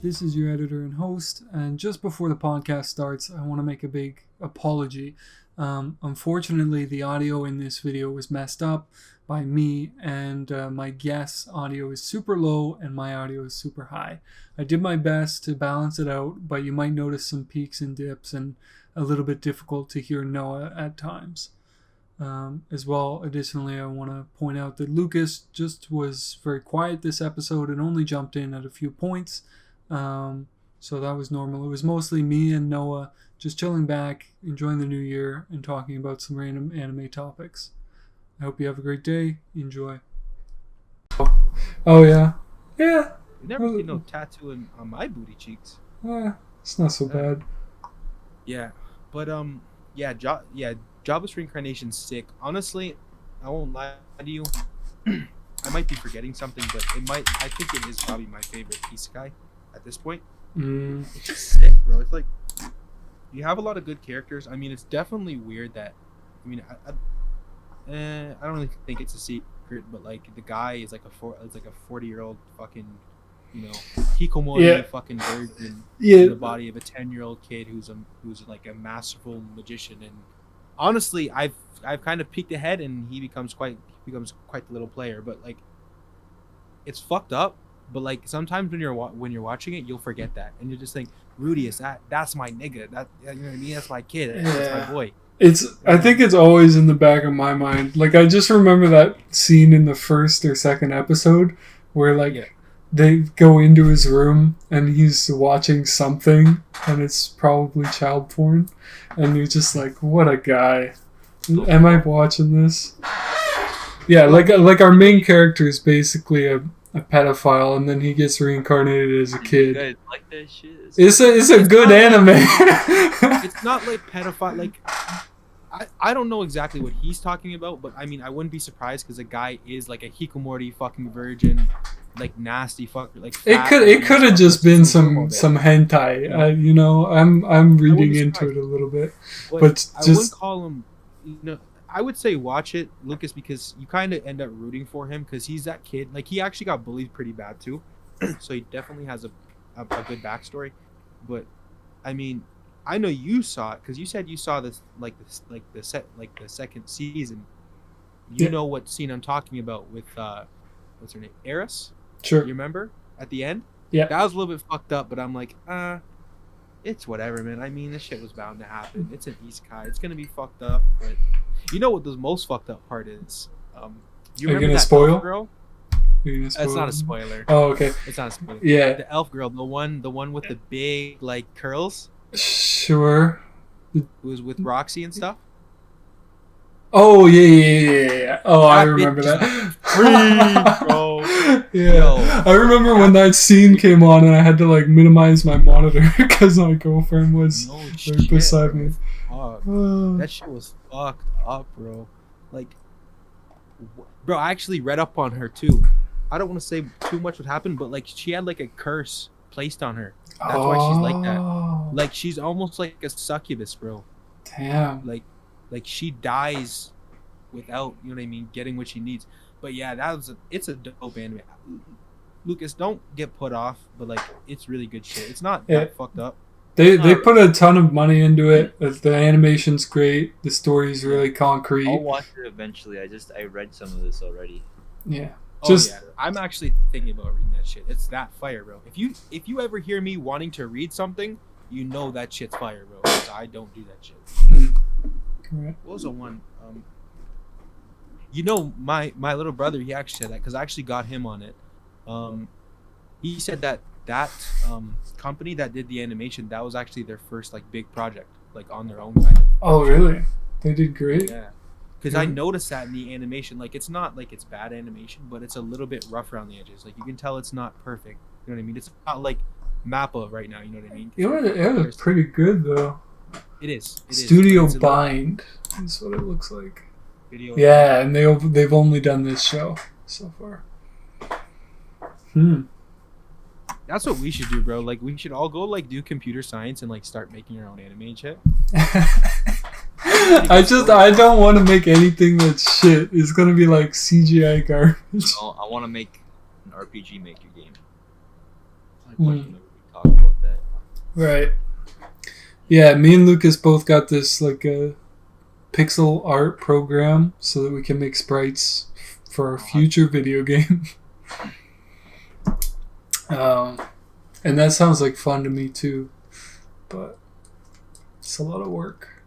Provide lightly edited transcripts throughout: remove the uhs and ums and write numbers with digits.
This is your editor and host, and just before the podcast starts, I want to make a big apology. Unfortunately, the audio in this video was messed up by me, and my guest's audio is super low and my audio is super high. I did my best to balance it out, but you might notice some peaks and dips and a little bit difficult to hear Noah at times. As well, additionally, I want to point out that Lucas just was very quiet this episode and only jumped in at a few points. So that was normal. It was mostly me and Noah just chilling back, enjoying the new year, and talking about some random anime topics. I hope you have a great day. Enjoy. Oh, yeah. Yeah. You never see no tattoo on my booty cheeks. It's not so bad. Yeah. But, Jobless Reincarnation's sick. Honestly, I won't lie to you. I might be forgetting something, but I think it is probably my favorite isekai at this point. It's just sick, bro. It's like, you have a lot of good characters. I mean, it's definitely weird that, I don't really think it's a secret, but like the guy is like a 40-year-old fucking, hikomori fucking virgin in the body of a 10-year-old kid who's like a masterful magician. And honestly, I've kind of peeked ahead, and he becomes quite the little player. But like, it's fucked up. But like, sometimes when you're watching it, you'll forget that, and you just think, Rudius, that's my nigga. That, you know what I mean? That's my kid. That's my boy. I think it's always in the back of my mind. Like, I just remember that scene in the first or second episode where they go into his room and he's watching something, and it's probably child porn, and you're just like, what a guy. Am I watching this? Yeah, like our main character is basically a pedophile, and then he gets reincarnated as a kid. You guys like that shit? It's a good anime. It's not like pedophile. Like, I don't know exactly what he's talking about, but I mean, I wouldn't be surprised because the guy is like a hikomori fucking virgin, like nasty fucker. Like, it could have just been some hentai. I'm reading into it a little bit, but I wouldn't call him. I would say watch it, Lucas, because you kind of end up rooting for him because he's that kid. Like, he actually got bullied pretty bad too, so he definitely has a good backstory. But I mean, I know you saw it because you said you saw the second season. You know what scene I'm talking about with what's her name, Eris? Sure. You remember at the end? Yeah. That was a little bit fucked up, but I'm like, it's whatever, man. I mean, this shit was bound to happen. It's an isekai. It's gonna be fucked up, but you know what the most fucked up part is? You remember that spoil? elf girl? It's not a spoiler. Oh, okay. It's not a spoiler. Yeah. The elf girl, the one with the big like curls. Sure. Who was with Roxy and stuff. Oh yeah. Oh, I remember that. Free, bro. Yeah. Yo. I remember when that scene came on, and I had to like minimize my monitor because my girlfriend was right beside me. That shit was fucked up, bro. Like, bro, I actually read up on her too. I don't want to say too much what happened, but like, she had like a curse placed on her. That's why she's like that. Like, she's almost like a succubus, bro. Damn. Like she dies without, you know what I mean, getting what she needs. But yeah, it's a dope anime. Lucas, don't get put off, but like, it's really good shit. It's not that fucked up. They put a ton of money into it. The animation's great. The story's really concrete. I'll watch it eventually. I read some of this already. Yeah. I'm actually thinking about reading that shit. It's that fire, bro. If you ever hear me wanting to read something, you know that shit's fire, bro. Because I don't do that shit. Correct. What was the one? My little brother, he actually said that because I actually got him on it. He said that company that did the animation, that was actually their first like big project, like on their own kind of. Oh really? They did great. Yeah. Because I noticed that in the animation, like, it's not like it's bad animation, but it's a little bit rough around the edges. Like, you can tell it's not perfect. You know what I mean? It's not like Mappa right now. You know what I mean? It was pretty good though. It is. Studio Bind is what it looks like. And they've only done this show so far. That's what we should do, bro. Like, we should all go like do computer science and like start making our own anime and shit. I don't want to make anything that's shit. It's gonna be like CGI garbage. I want to make an RPG Maker game. Like, talk about that. Right. Yeah, me and Lucas both got this like a pixel art program so that we can make sprites for our future video game. And that sounds like fun to me too, but it's a lot of work.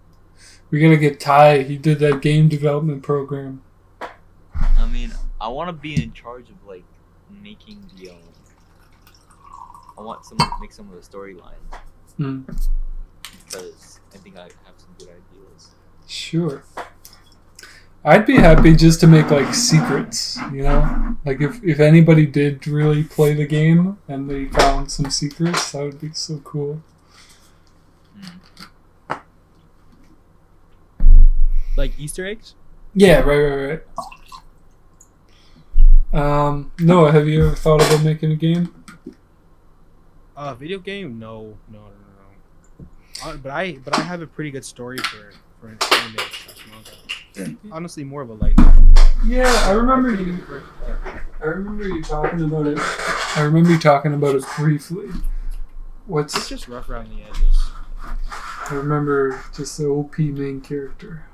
We gotta get Ty. He did that game development program. I mean, I want to be in charge of like making the. I want someone to make some of the storylines. Because I think I have some good ideas. Sure. I'd be happy just to make like secrets, you know? Like if anybody did really play the game and they found some secrets, that would be so cool. Like Easter eggs? Yeah, right. Noah, have you ever thought about making a game? Video game? No. But I have a pretty good story for an anime slash manga. Honestly, more of a light novel. Yeah, I remember you talking about it. I remember you talking about it briefly. It's just rough around the edges. I remember just the OP main character.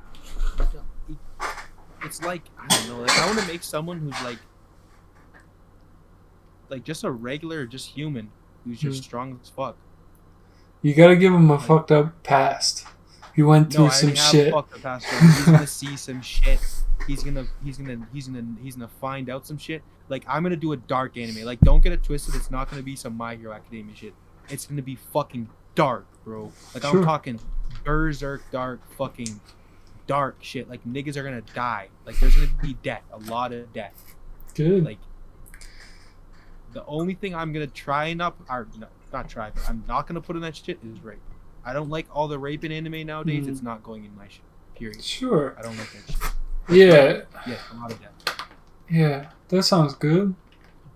It's like, I don't know, like I want to make someone who's like just a regular, just human, who's just strong as fuck. You gotta give him a fucked up past. He went through some shit. He's gonna see some shit. He's gonna find out some shit. Like, I'm gonna do a dark anime. Like, don't get it twisted. It's not gonna be some My Hero Academia shit. It's gonna be fucking dark, bro. Like, I'm talking berserk dark, fucking dark shit. Like, niggas are gonna die. Like, there's gonna be death, a lot of death. Good. Like, the only thing I'm gonna try not try, but I'm not gonna put in that shit is rape. I don't like all the rape in anime nowadays. It's not going in my shit. Period. Sure. I don't like that shit. Yeah. Yeah, a lot of death. Yeah, that sounds good.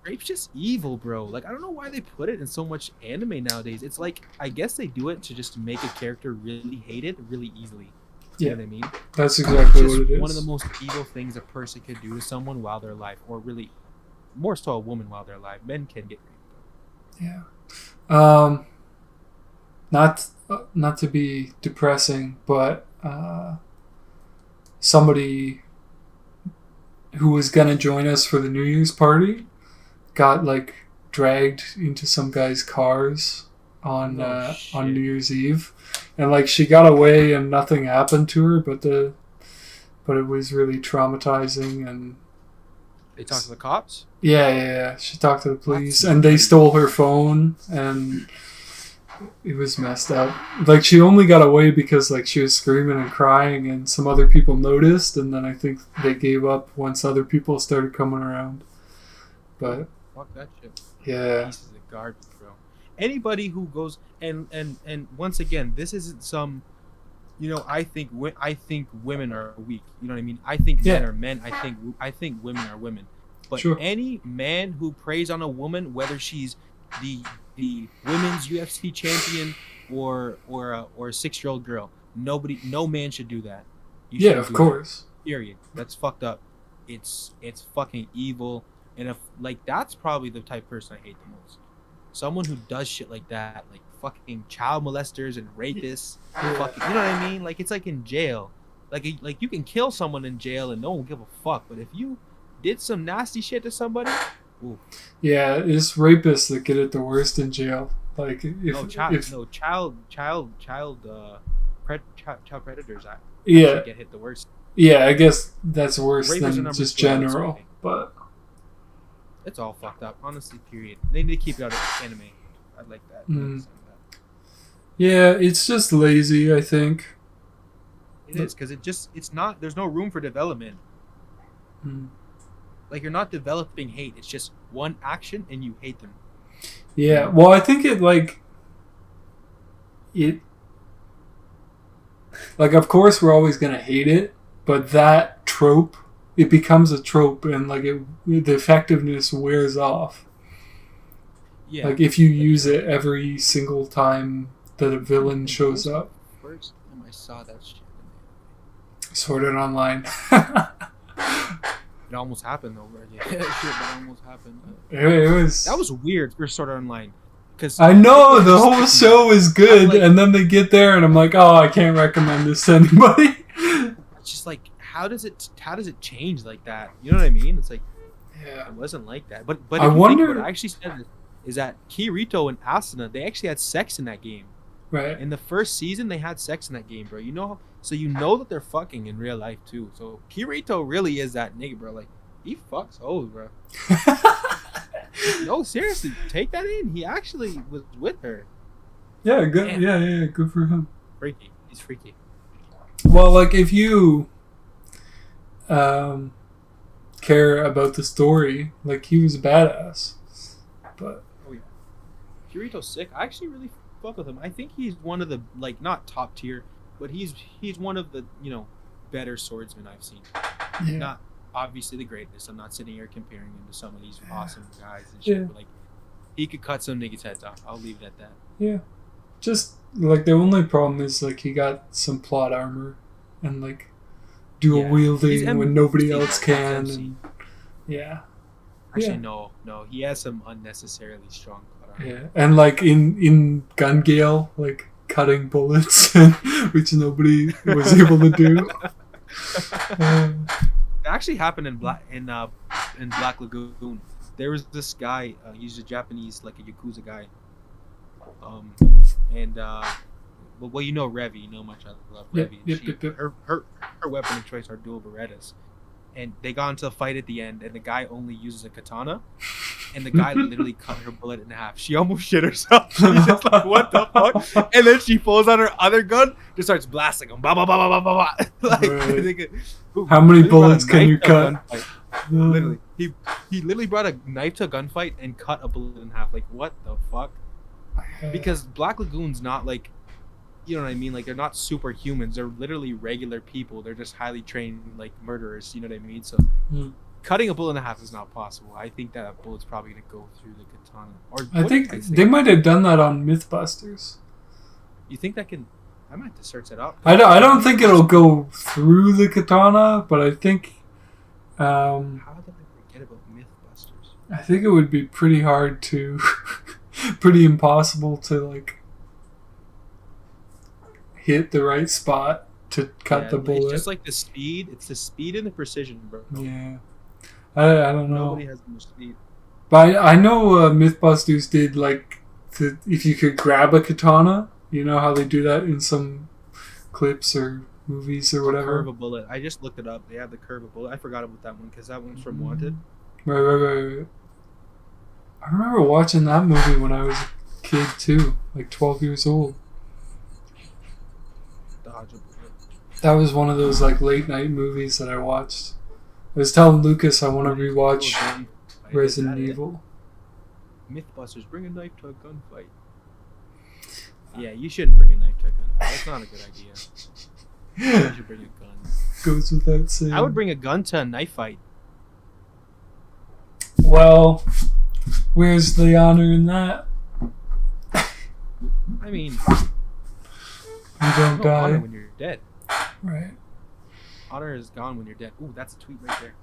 Rape's just evil, bro. Like, I don't know why they put it in so much anime nowadays. It's like, I guess they do it to just make a character really hated really easily. You know what I mean? That's exactly what it is. One of the most evil things a person could do to someone while they're alive, or really, more so a woman while they're alive. Men can get raped, though. Yeah. Not to be depressing, but somebody who was gonna join us for the New Year's party got like dragged into some guy's cars on New Year's Eve, and like she got away and nothing happened to her, but it was really traumatizing. And they talked to the cops. Yeah. She talked to the police, and they stole her phone, and it was messed up. Like, she only got away because like she was screaming and crying, and some other people noticed, and then I think they gave up once other people started coming around. But fuck that shit. Yeah. Pieces of garbage, bro. Anybody who goes and once again, this isn't some, you know, I think women are weak. You know what I mean? I think men are men. I think women are women. But any man who preys on a woman, whether she's the women's UFC champion or a 6-year-old girl, no man should do that. Of course. That. Period. That's fucked up. It's fucking evil. And if like, that's probably the type of person I hate the most. Someone who does shit like that, like fucking child molesters and rapists. Fucking, you know what I mean? Like, it's like in jail. Like you can kill someone in jail and no one will give a fuck. But if you did some nasty shit to somebody, ooh. Yeah, it's rapists that get it the worst in jail. Like, child predators. Get hit the worst. Yeah, I guess that's worse Rapists than just general, but it's all fucked up. Honestly, period. They need to keep it out of anime. I'd like that. Yeah, it's just lazy, I think. It is, because it's not. There's no room for development. Like, you're not developing hate. It's just one action and you hate them. Yeah, well, I think like, of course we're always going to hate it, but that trope, it becomes a trope, and like the effectiveness wears off. Yeah. Like, if you use it every single time that a villain shows up. First time I saw that shit. Sword Art Online. It almost happened though, bro. Yeah, shit, that almost happened. It was. That was weird for Sword Art Online. Because I know the whole show is good, like, and then they get there, and I'm like, oh, I can't recommend this to anybody. It's just like, how does it change like that? You know what I mean? It's like, it wasn't like that. But I wonder. What I actually said is that Kirito and Asuna, they actually had sex in that game. Right. In the first season, they had sex in that game, bro. So you know that they're fucking in real life too. So Kirito really is that nigga, bro. Like, he fucks hoes, bro. No, seriously, take that in. He actually was with her. Yeah, good. Man. Yeah, good for him. Freaky. He's freaky. Well, like, if you care about the story, like, he was a badass. But oh yeah, Kirito's sick. I actually really fuck with him. I think he's one of the, like, not top tier, but he's one of the, better swordsmen I've seen. Yeah. Not obviously the greatest. I'm not sitting here comparing him to some of these awesome guys and shit. But, like, he could cut some niggas' heads off. I'll leave it at that. Yeah. Just, like, the only problem is, like, he got some plot armor and, like, dual wielding when nobody else can. And, Actually, no. He has some unnecessarily strong plot armor. Yeah. And, like, in Gun Gale, like, cutting bullets, which nobody was able to do. It actually happened in Black Lagoon. There was this guy. He's a Japanese, like a Yakuza guy. Well, you know Revi. You know much I love Revi. Yep. Her weapon of choice are dual Berettas, and they got into a fight at the end, and the guy only uses a katana, and the guy literally cut her bullet in half. She almost shit herself. She's just like, what the fuck? And then she pulls out her other gun, just starts blasting him. Bah, bah, bah, bah, bah, bah. Like, right. How many bullets can you cut? Literally, he literally brought a knife to a gunfight and cut a bullet in half. Like, what the fuck? Because Black Lagoon's not like, you know what I mean? Like, they're not superhumans. They're literally regular people. They're just highly trained, like, murderers. You know what I mean? So, cutting a bullet in half is not possible. I think that bullet's probably gonna go through the katana. Or I think they might have done that on Mythbusters. You think that can? I might have to search that up. I don't think it'll go through the katana, but I think. How did I forget about Mythbusters? I think it would be pretty hard to, pretty impossible to, like, hit the right spot to cut the bullet. It's just like the speed. It's the speed and the precision, bro. Yeah. I don't know. Nobody has much speed. But I know Mythbusters did, like, if you could grab a katana, you know how they do that in some clips or movies or whatever. Curve a bullet. I just looked it up. They have the curve a bullet. I forgot about that one because that one's from Wanted. Right. I remember watching that movie when I was a kid too, like 12 years old. Dodge a bullet. That was one of those, like, late night movies that I watched. I was telling Lucas I want to rewatch Resident Evil. Mythbusters, bring a knife to a gunfight. Yeah, you shouldn't bring a knife to a gunfight. That's not a good idea. You should bring a gun. Goes without saying. I would bring a gun to a knife fight. Well, where's the honor in that? I mean, you don't die honor when you're dead. Right. Honor is gone when you're dead. Ooh, that's a tweet right there.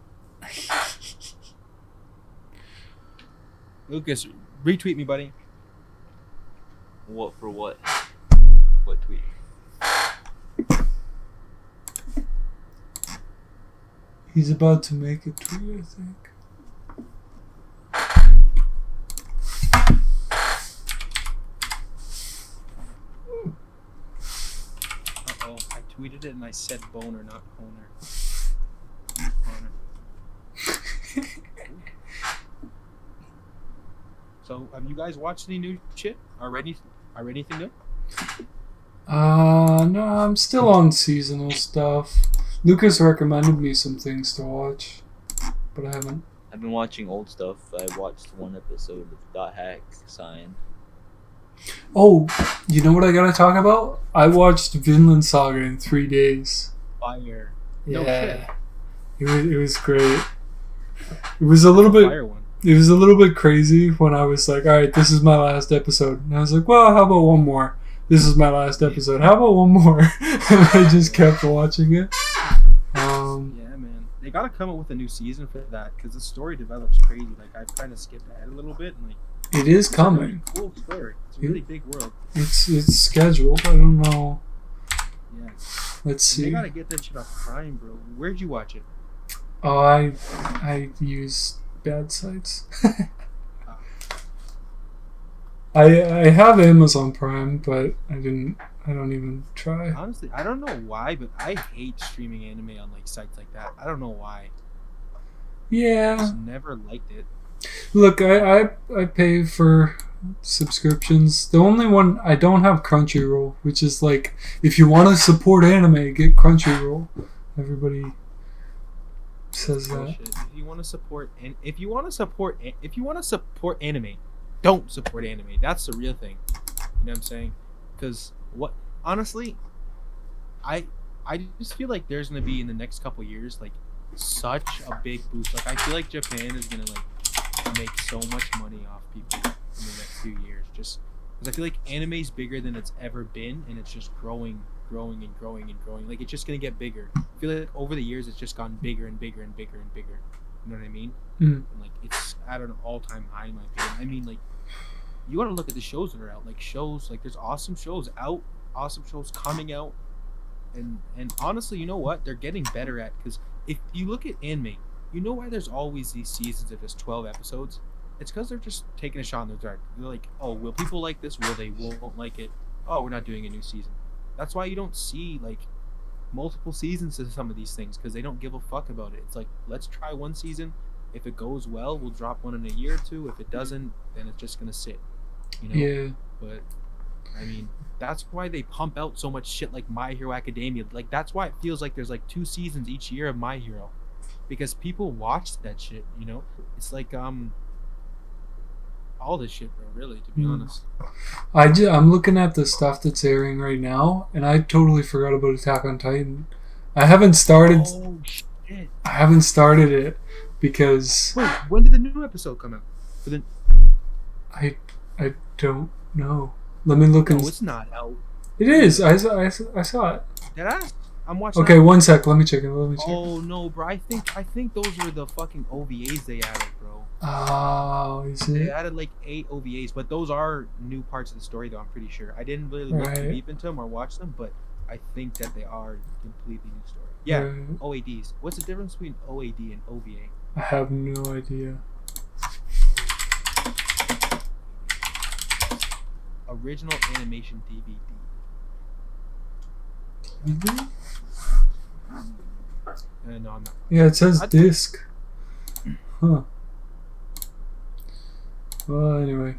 Lucas, retweet me, buddy. What for what? What tweet? He's about to make a tweet, I think. Uh-oh, I tweeted it and I said boner, not honer. So, have you guys watched any new shit? Are anything new? No, I'm still on seasonal stuff. Lucas recommended me some things to watch, but I haven't. I've been watching old stuff. I watched one episode of Dot Hack Sign. Oh, you know what I gotta talk about? I watched Vinland Saga in 3 days. Fire. Yeah. No shit. It was great. It was a little bit. It was a little bit crazy when I was like, all right, this is my last episode. And I was like, well, how about one more? This is my last episode. How about one more? And I just kept watching it. Yeah, man. They gotta come up with a new season for that because the story develops crazy. Like, I've kind of skipped ahead a little bit. And, like, It is coming. It's a really cool story. It's a really big world. It's scheduled. I don't know. Yeah. Let's see. They gotta get that shit off Prime, bro. Where'd you watch it? Oh, I use bad sites. I have Amazon Prime, but I don't even try. Honestly, I don't know why, but I hate streaming anime on like sites like that. I don't know why. Yeah. I just never liked it. Look, I pay for subscriptions. The only one I don't have Crunchyroll, which is like if you want to support anime, get Crunchyroll. Everybody says that. If you want to support anime, don't support anime. That's the real thing. You know what I'm saying? Because honestly, I just feel like there's gonna be in the next couple years like such a big boost. Like I feel like Japan is gonna like make so much money off people in the next few years. Just because I feel like anime is bigger than it's ever been, and it's just growing and growing and growing. Like it's just gonna get bigger. I feel like over the years it's just gotten bigger and bigger and bigger and bigger. You know what I mean? And like it's at an all-time high in my opinion. I mean, like you gotta look at the shows that are out. Like shows, like there's awesome shows out, awesome shows coming out, and honestly, you know what? They're getting better at because if you look at anime, you know why there's always these seasons of just 12 episodes? It's because they're just taking a shot in the dark. They're like, oh, will people like this? Will they? Won't like it? Oh, we're not doing a new season. That's why you don't see like multiple seasons of some of these things because they don't give a fuck about it. It's like, let's try one season. If it goes well, we'll drop one in a year or two. If it doesn't, then it's just gonna sit. You know? Yeah. But I mean, that's why they pump out so much shit like My Hero Academia. Like that's why it feels like there's like 2 seasons each year of My Hero. Because people watch that shit, you know? It's like all this shit, bro, really, to be honest. I'm looking at the stuff that's airing right now, and I totally forgot about Attack on Titan. I haven't started. Oh shit! I haven't started it because. Wait, when did the new episode come out? I don't know. Let me look. No, it's not out. It is. I saw it. Did I? I'm watching. Okay, 1 sec. Let me check it. Oh no, bro! I think those were the fucking OVAs they added, bro. Oh, is it? They added like 8 OVAs, but those are new parts of the story, though. I'm pretty sure. I didn't really look too deep into them or watch them, but I think that they are completely new story. Yeah, OADs. What's the difference between OAD and OVA? I have no idea. Original animation DVD. No, I'm not. Yeah, it says disc. Huh. Well, anyway.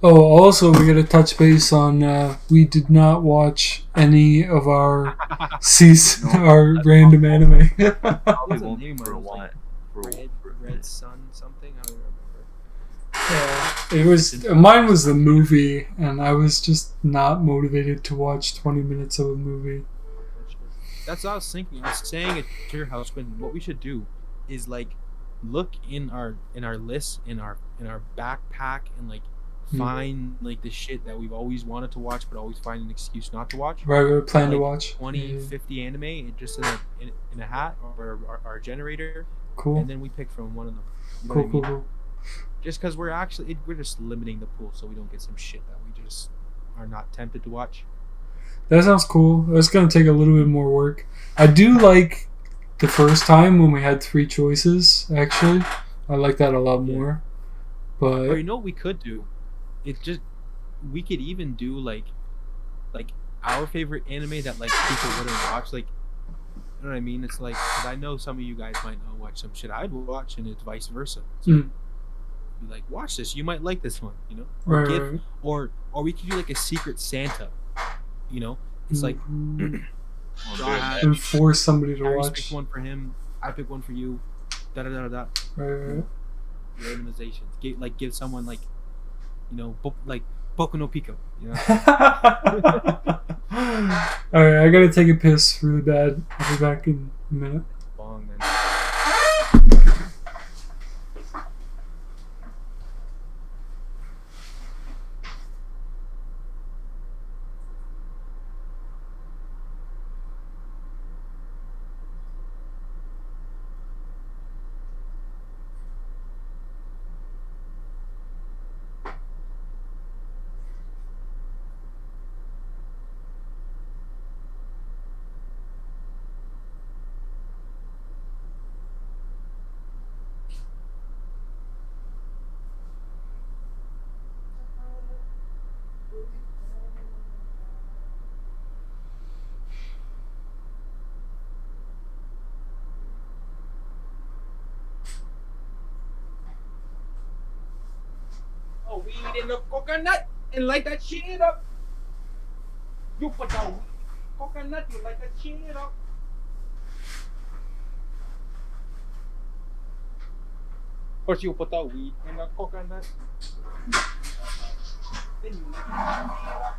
Oh, also, we gotta touch base on. We did not watch any of our our random anime. Probably won't be for a while. Red Sun something. I don't remember. Yeah, it was. Mine was the movie, and I was just not motivated to watch 20 minutes of a movie. That's what I was thinking. I was saying at your house, Quinton, what we should do is like look in our list in our backpack and like find like the shit that we've always wanted to watch but always find an excuse not to watch. Right, we plan like to watch 20, 50 anime just in a hat or our generator. Cool. And then we pick from one of them. You know cool. Just because we're just limiting the pool so we don't get some shit that we just are not tempted to watch. That sounds cool. It's going to take a little bit more work. I do like the first time when we had 3 choices, actually. I like that a lot more. But or you know what we could do? We could even do like our favorite anime that like people wouldn't watch. Like, you know what I mean? It's like, cause I know some of you guys might not watch some shit I'd watch, and it's vice versa. So be like, watch this. You might like this one, you know? Or or we could do like a secret Santa. You know, it's like and force somebody to watch. Pick one for him. I pick one for you. Da da da da. Right. Randomizations. Give someone like, you know, like Boku no Pico. You know. All right, I gotta take a piss really bad. I'll be back in a minute. Long man. weed in the coconut and light that shit up. You put the coconut, you light that shit up. First you put the weed in the coconut. Then you light that shit up.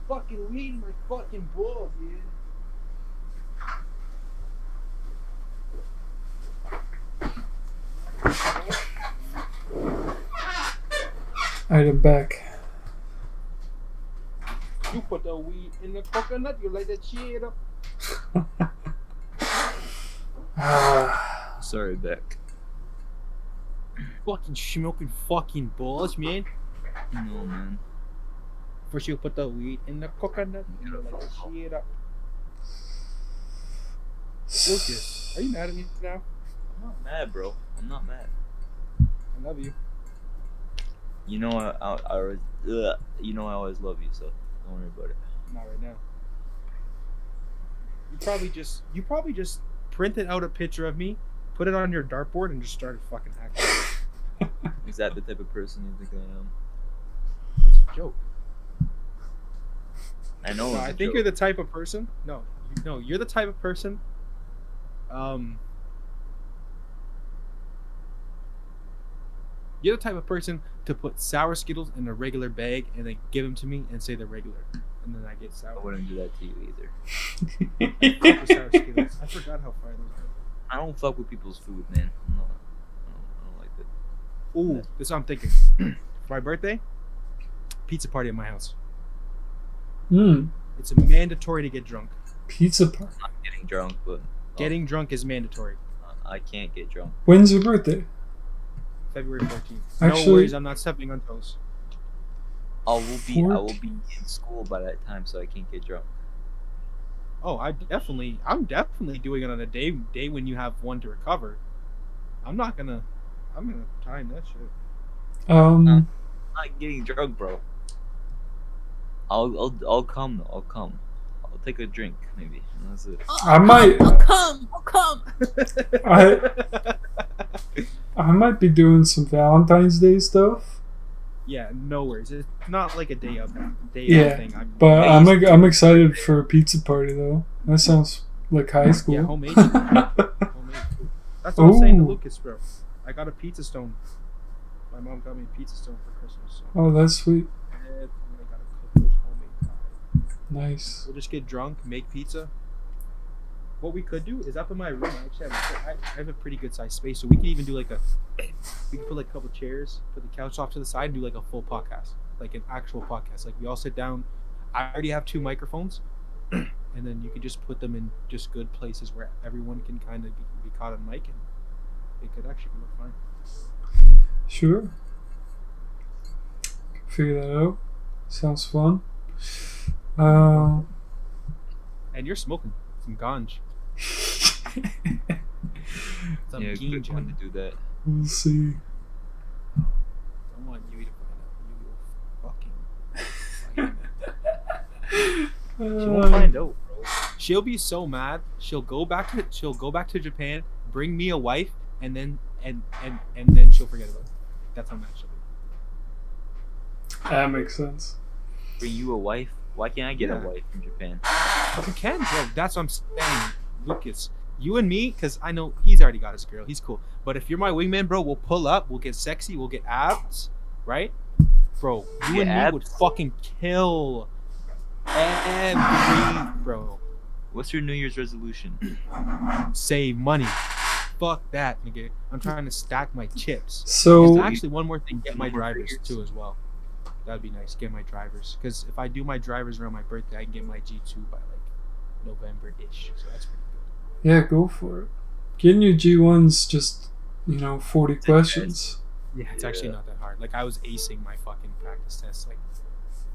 Fucking weed in my fucking balls, dude. Alright, I'm back. You put the weed in the coconut, you light that shit up. Sorry, Beck. Fucking smoking fucking balls, man. No, man. First you put the weed in the coconut, you light that shit up. Lucas, are you mad at me now? I'm not mad, bro. I'm not mad. I love you. You know I always, you know I always love you, so don't worry about it. Not right now. You probably just printed out a picture of me, put it on your dartboard, and just started fucking hacking. Is that the type of person you think I am? That's a joke. I know. No, I think you're the type of person. No, you're the type of person. You're the type of person to put sour Skittles in a regular bag and then give them to me and say they're regular, and then I get sour. I wouldn't do that to you either. I fuck with sour Skittles. I forgot how fire those are. I don't fuck with people's food, man. I don't like that. Ooh, this is what I'm thinking. For my birthday, pizza party at my house. It's mandatory to get drunk. Pizza party. I'm not getting drunk, but Getting drunk is mandatory. I can't get drunk. When's your birthday? February 14th. Actually, no worries, I'm not stepping on toes. I will be in school by that time, so I can't get drunk. Oh, I'm definitely doing it on a day when you have one to recover. I'm gonna time that shit. I'm not getting drunk, bro. I'll come though. I'll come. I'll take a drink maybe. And that's it. I might. I'll come. I might be doing some Valentine's Day stuff. Yeah, no worries. It's not like a day of thing. But I'm excited for a pizza party though. That sounds like high school. Yeah, homemade. That's what I'm saying to Lucas, bro. I got a pizza stone. My mom got me a pizza stone for Christmas. So. Oh, that's sweet. And I gotta cook those homemade pies. Nice. We'll just get drunk, make pizza. What we could do is up in my room. I actually have a pretty good sized space, so we could even do we could put like a couple chairs, put the couch off to the side, and do like a full podcast, like an actual podcast. Like we all sit down. I already have 2 microphones, and then you could just put them in just good places where everyone can kind of be caught on mic, and it could actually look fine. Sure. Figure that out. Sounds fun. And you're smoking some ganj. Some Yeah, good one to do that. We'll see. I want you to find out. She won't find out, bro. She'll be so mad. She'll go back to Japan, bring me a wife, and then she'll forget about it. That's how mad she'll be. That makes sense. Bring you a wife? Why can't I get a wife from Japan? You can, bro. That's what I'm saying, Lucas. You and me, because I know he's already got his girl. He's cool. But if you're my wingman, bro, we'll pull up. We'll get sexy. We'll get abs, right? Bro, you and me would fucking kill every bro. What's your New Year's resolution? Save money. Fuck that, nigga. I'm trying to stack my chips. So there's actually one more thing. Get my drivers too as well. That'd be nice. Get my drivers, because if I do my drivers around my birthday, I can get my G2 by like November-ish. So that's pretty good. yeah, go for it. Getting your G1's just 40 questions. Yeah, it's actually not that hard. Like I was acing my fucking practice tests, like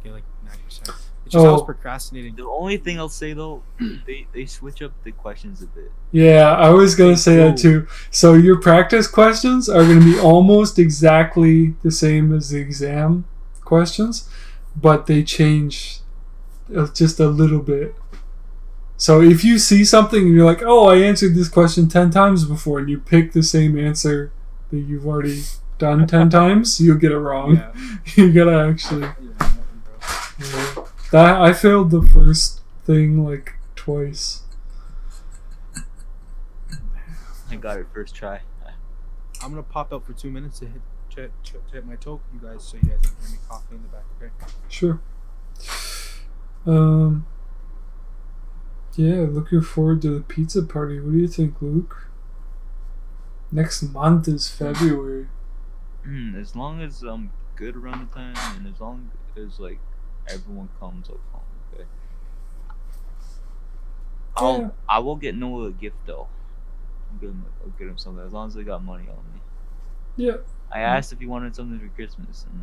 get like 9%. It's just I was procrastinating. The only thing I'll say though, they switch up the questions a bit. Yeah, I was gonna say that too. So your practice questions are gonna be almost exactly the same as the exam questions, but they change just a little bit. So if you see something and you're like, oh, I answered this question 10 times before, and you pick the same answer that you've already done 10 times, you'll get it wrong. Yeah. You gotta actually... Yeah. That I failed the first thing like twice. I got it first try. I'm gonna pop out for 2 minutes to hit my toe, you guys, so you guys don't hear me coughing in the back, okay? Sure. Yeah, looking forward to the pizza party. What do you think, Luke? Next month is February. As long as I'm good around the time, and as long as like everyone comes, I'll come. Okay. Yeah. I will get Noah a gift though. I'll get him something as long as they got money on me. Yeah. I asked if he wanted something for Christmas, and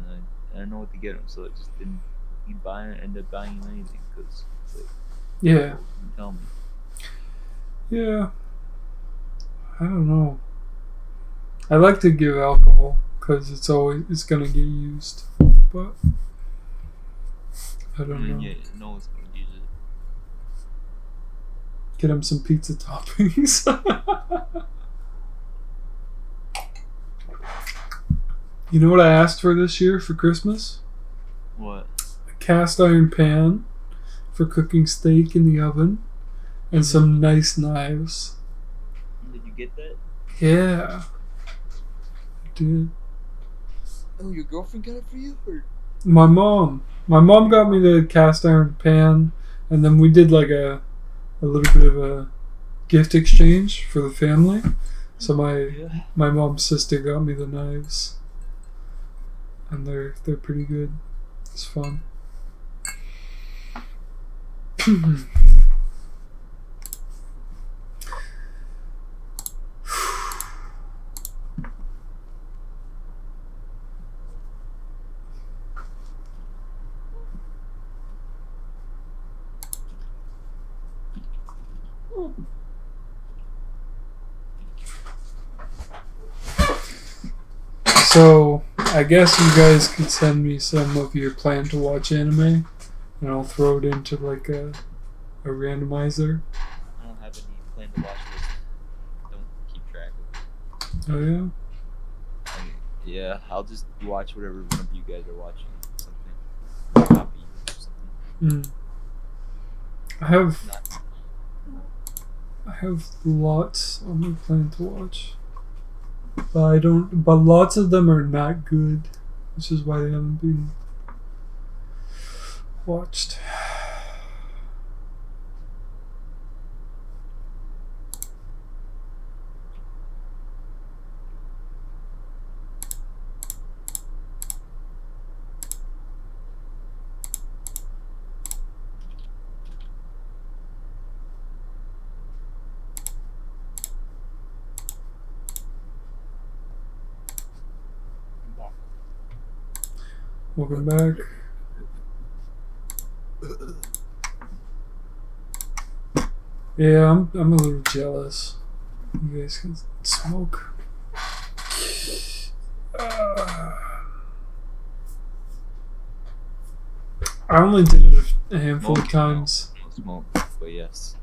I didn't know what to get him, so I just didn't. He ended up buying him anything because like, Yeah. he didn't tell me. Yeah. I don't know. I like to give alcohol because it's gonna get used, but I don't know. Yeah, Noah's gonna use it. Get him some pizza toppings. You know what I asked for this year for Christmas? What? A cast iron pan for cooking steak in the oven and some nice knives. Did you get that? Yeah. I did. Oh, your girlfriend got it for you? Or? My mom got me the cast iron pan, and then we did like a little bit of a gift exchange for the family. So my mom's sister got me the knives, and they're pretty good. It's fun. So, I guess you guys could send me some of your plan to watch anime, and I'll throw it into like a randomizer. I don't have any plan to watch list. Don't keep track of it. Oh yeah? Yeah, I'll just watch whatever one of you guys are watching. Something. Copy or something. I have lots on my plan to watch. But lots of them are not good, which is why they haven't been watched. Welcome back. Yeah, I'm a little jealous. You guys can smoke. I only did it a handful of times. No smoke, but yes.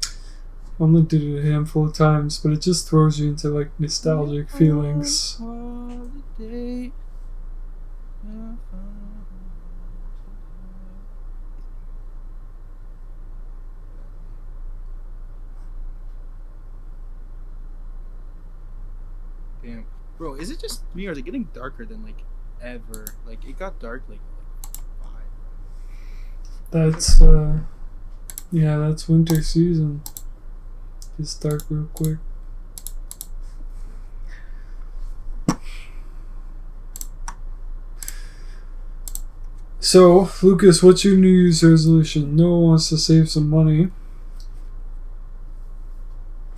I only did it a handful of times, but it just throws you into like nostalgic feelings. Damn. Bro, is it just me or is it getting darker than like ever? Like it got dark like 5. That's yeah, that's winter season. It's dark real quick. So, Lucas, what's your New Year's resolution? Noah wants to save some money.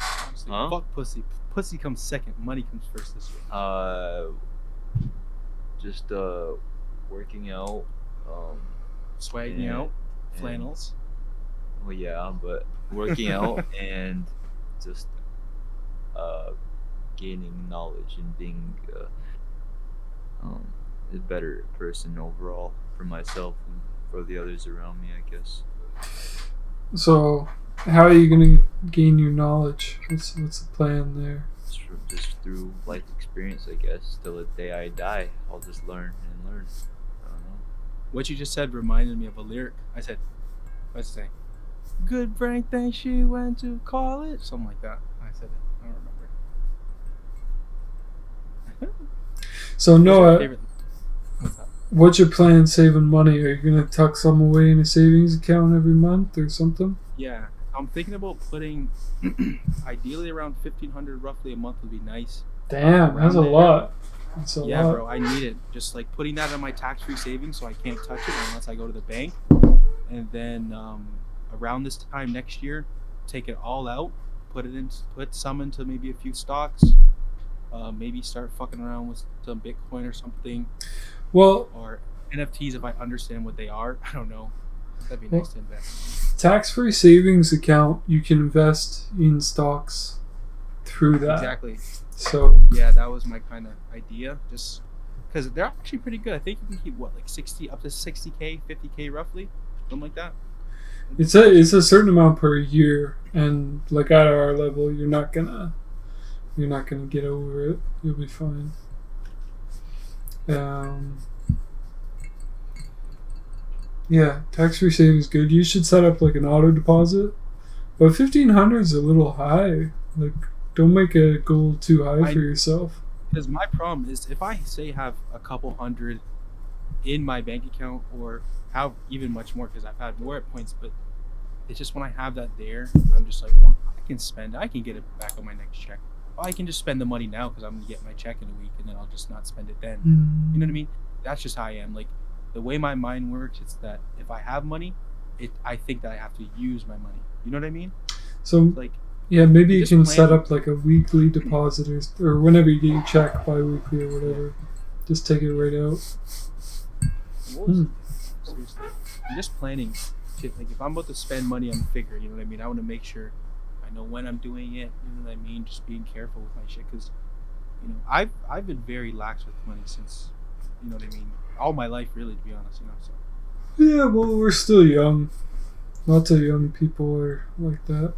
Honestly, Huh? fuck pussy. Pussy comes second. Money comes first this year. Just working out. Swagging and- out. Flannels. Well, yeah, but working out and just gaining knowledge and being a better person overall for myself and for the others around me, I guess. So, how are you going to gain your knowledge? What's the plan there? Just through life experience, I guess. Till the day I die, I'll just learn and learn. I don't know. What you just said reminded me of a lyric. I said, what's it say? Good Frank thinks she went to college. Something like that. I said it. I don't remember. So Noah, What's up? what's your plan saving money? Are you gonna tuck some away in a savings account every month or something? Yeah, I'm thinking about putting ideally around $1,500 roughly a month would be nice. Damn, that's a lot. That's a Yeah, lot. bro, I need it. Just like putting that on my tax-free savings, so I can't touch it unless I go to the bank. And then around this time next year, take it all out, put some into maybe a few stocks. Maybe start fucking around with some Bitcoin or something. Well, or NFTs if I understand what they are. I don't know. That'd be nice to invest. Tax-free savings account, you can invest in stocks through that. Exactly. So yeah, that was my kind of idea. Just because they're actually pretty good. I think you can keep what, like 60 up to 60K, 50K roughly, something like that. It's a certain amount per year, and like at our level, you're not gonna get over it. You'll be fine. Yeah, tax-free savings is good. You should set up like an auto deposit, but 1,500 is a little high. Like, don't make a goal too high for yourself. Because my problem is, if I say have a couple hundred in my bank account, or have even much more, because I've had more at points, but it's just when I have that there, I'm just like, well, I can spend it. I can get it back on my next check. Oh, I can just spend the money now because I'm going to get my check in a week, and then I'll just not spend it then. You know what I mean? That's just how I am. Like, the way my mind works, it's that if I have money, I think that I have to use my money. You know what I mean? So, like, yeah, maybe you can set up like a weekly deposit or whenever you get your check, bi-weekly or whatever. Just take it right out. Seriously. I'm just planning shit. Like, if I'm about to spend money on the figure, you know what I mean? I want to make sure I know when I'm doing it. You know what I mean? Just being careful with my shit, because, you know, I've been very lax with money since, you know what I mean, all my life, really, to be honest. You know, so. Yeah, well, we're still young. Lots of young people are like that.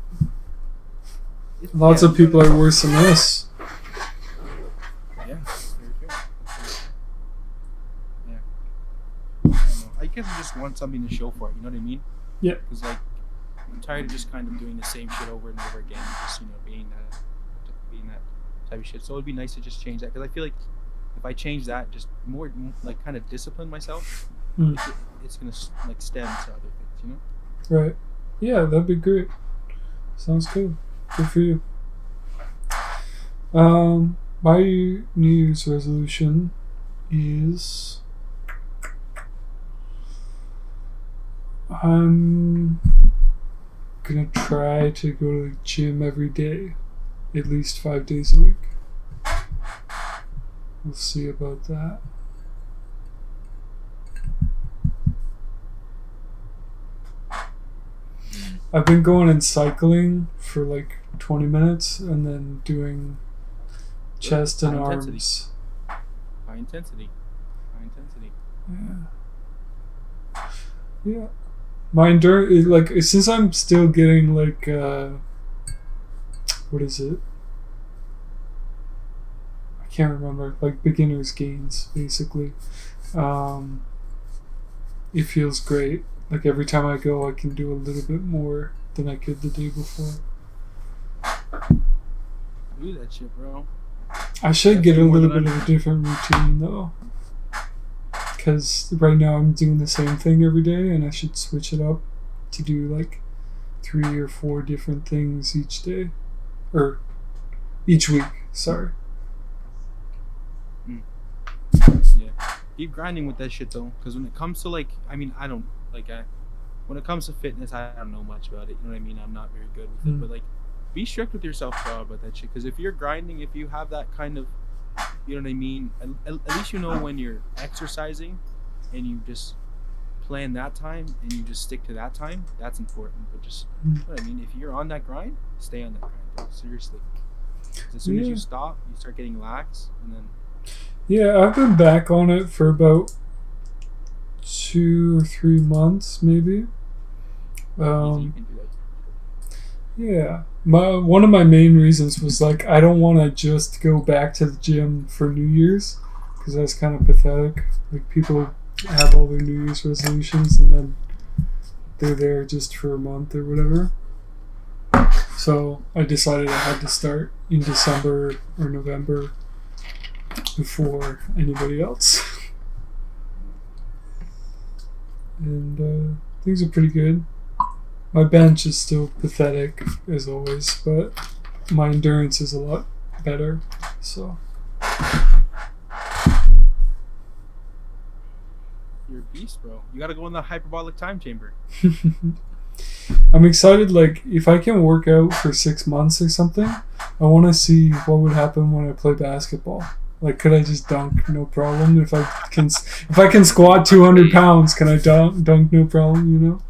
Lots of people are worse than us. Yeah, that's very true. Yeah. I don't know. I guess I just want something to show for it. You know what I mean? Yeah. Because, like, I'm tired of just kind of doing the same shit over and over again. Just, you know, being that type of shit. So it'd be nice to just change that, because I feel like if I change that, just more like kind of discipline myself, it's gonna like stem to other things. You know? Right. Yeah, that'd be great. Sounds good. Good for you. My New Year's resolution is I'm gonna try to go to the gym every day, at least 5 days a week. We'll see about that. I've been going and cycling for like 20 minutes and then doing chest and arms. High intensity. Yeah. Yeah. My endurance, like, since I'm still getting like, what is it? I can't remember. Like beginner's gains, basically. It feels great. Like every time I go, I can do a little bit more than I could the day before. Do that shit, bro. I should get a little bit of a different routine though, because right now I'm doing the same thing every day, and I should switch it up to do like 3 or 4 different things each day, or each week. Sorry. Yeah. Keep grinding with that shit though, because when it comes to like, I mean, when it comes to fitness, I don't know much about it. You know what I mean? I'm not very good with it, but like, be strict with yourself, bro, about that shit. Because if you're grinding, if you have that kind of, you know what I mean, at least you know when you're exercising, and you just plan that time and you just stick to that time. That's important. But just, you know what I mean? If you're on that grind, stay on that grind, bro. Seriously. 'Cause as soon as you stop, you start getting lax, and then. Yeah, I've been back on it for about 2 or 3 months, maybe. Easy, you can do that. Yeah. One of my main reasons was like I don't want to just go back to the gym for New Year's because that's kind of pathetic. Like people have all their New Year's resolutions and then they're there just for a month or whatever. So I decided I had to start in December or November before anybody else. And things are pretty good. My bench is still pathetic, as always, but my endurance is a lot better, so... You're a beast, bro. You gotta go in the hyperbolic time chamber. I'm excited, like, if I can work out for 6 months or something, I want to see what would happen when I play basketball. Like, could I just dunk no problem? If I can squat 200 pounds, can I dunk no problem, you know?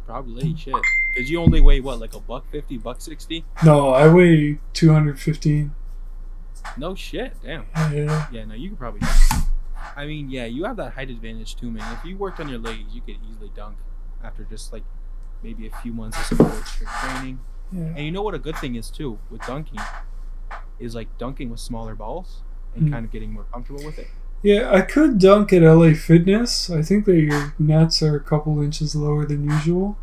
Probably, shit. Because you only weigh, what, like a $150, $160? No, I weigh 215. No shit, damn. Yeah. Yeah, no, you could probably dunk. I mean, yeah, you have that height advantage too, man. If you worked on your legs, you could easily dunk after just, like, maybe a few months of support strict training. Yeah. And you know what a good thing is, too, with dunking? Is, like, dunking with smaller balls and kind of getting more comfortable with it. Yeah, I could dunk at LA Fitness. I think that your nets are a couple inches lower than usual.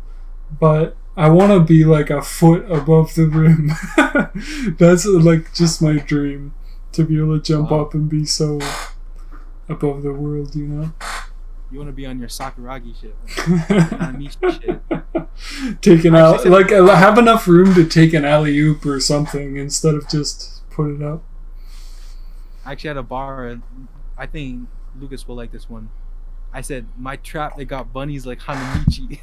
But I want to be like a foot above the rim. That's like just my dream. To be able to jump up and be so above the world, you know? You want to be on your Sakuragi shit. Hanamichi shit. Taking out, like, have enough room to take an alley-oop or something instead of just put it up. I actually had a bar. I think Lucas will like this one. I said, my trap, they got bunnies like Hanamichi.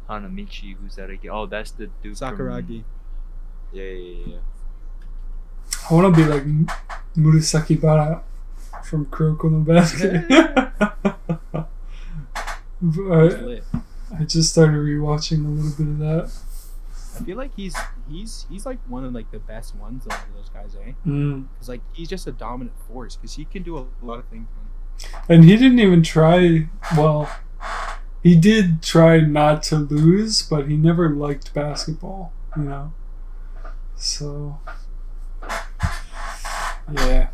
Hanamichi, who's that again? Oh, that's the dude Sakuragi. Yeah. I want to be like Murasaki Bara from Kuroko no Basket. I just started rewatching a little bit of that. I feel like he's like one of like the best ones of those guys, eh? Because like he's just a dominant force because he can do a lot of things. And he didn't even try. Well, he did try not to lose, but he never liked basketball, you know. So yeah,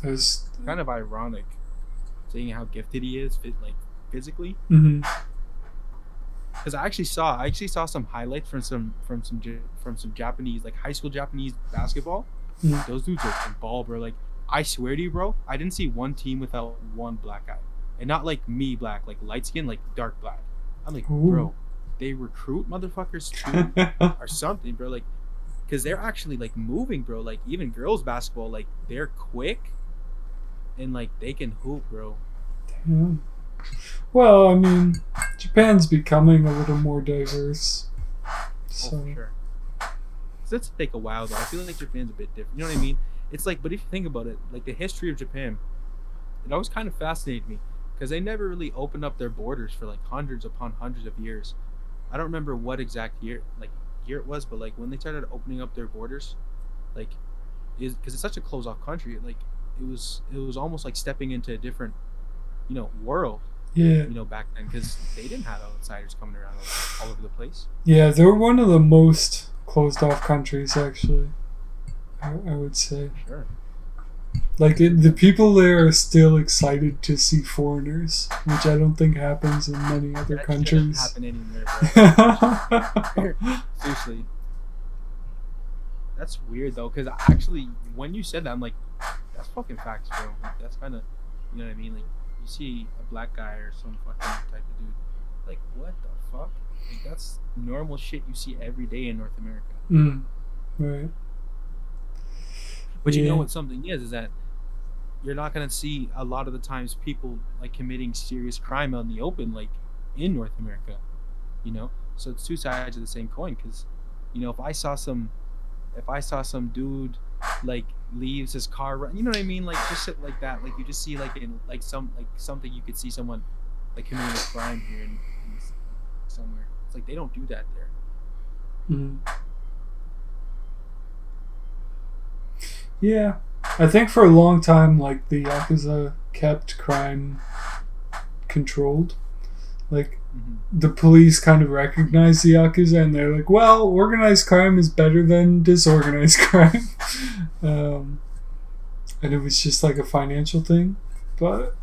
it was kind of ironic, seeing how gifted he is, like physically. Because I actually saw some highlights from some Japanese, like high school Japanese basketball. Those dudes are ball, bro. Like I swear to you, bro, I didn't see one team without one black guy, and not like me black, like light skin, like dark black. I'm like, bro, they recruit motherfuckers too, or something, bro. Like, because they're actually like moving, bro. Like even girls basketball, like they're quick, and like they can hoop, bro. Damn. Well, I mean, Japan's becoming a little more diverse. So. Oh, for sure. So that's take a while though. I feel like Japan's a bit different. You know what I mean? It's like, but if you think about it, like the history of Japan, it always kind of fascinated me because they never really opened up their borders for like hundreds upon hundreds of years. I don't remember what exact year it was, but like when they started opening up their borders, like, is because it's such a closed off country, like it was almost like stepping into a different, you know, world. Yeah. You know, back then because they didn't have outsiders coming around all over the place. Yeah, they're one of the most closed off countries, actually. I would say. Sure. Like the people there are still excited to see foreigners, which I don't think happens in many other countries. That shouldn't happen anywhere, bro. Seriously. That's weird though, because actually, when you said that, I'm like, that's fucking facts, bro. Like, that's kind of, you know what I mean? Like, you see a black guy or some fucking type of dude, like, what the fuck? Like, that's normal shit you see every day in North America. Right. But you know what something is that you're not going to see a lot of the times people like committing serious crime out in the open, like in North America, you know? So it's two sides of the same coin. Cause you know, if I saw some dude like leaves his car, you know what I mean? Like just shit like that. Like you just see like in like something you could see someone like committing a crime here in somewhere. It's like they don't do that there. Yeah, I think for a long time, like, the Yakuza kept crime controlled. Like, the police kind of recognize the Yakuza and they're like, well, organized crime is better than disorganized crime. And it was just like a financial thing. But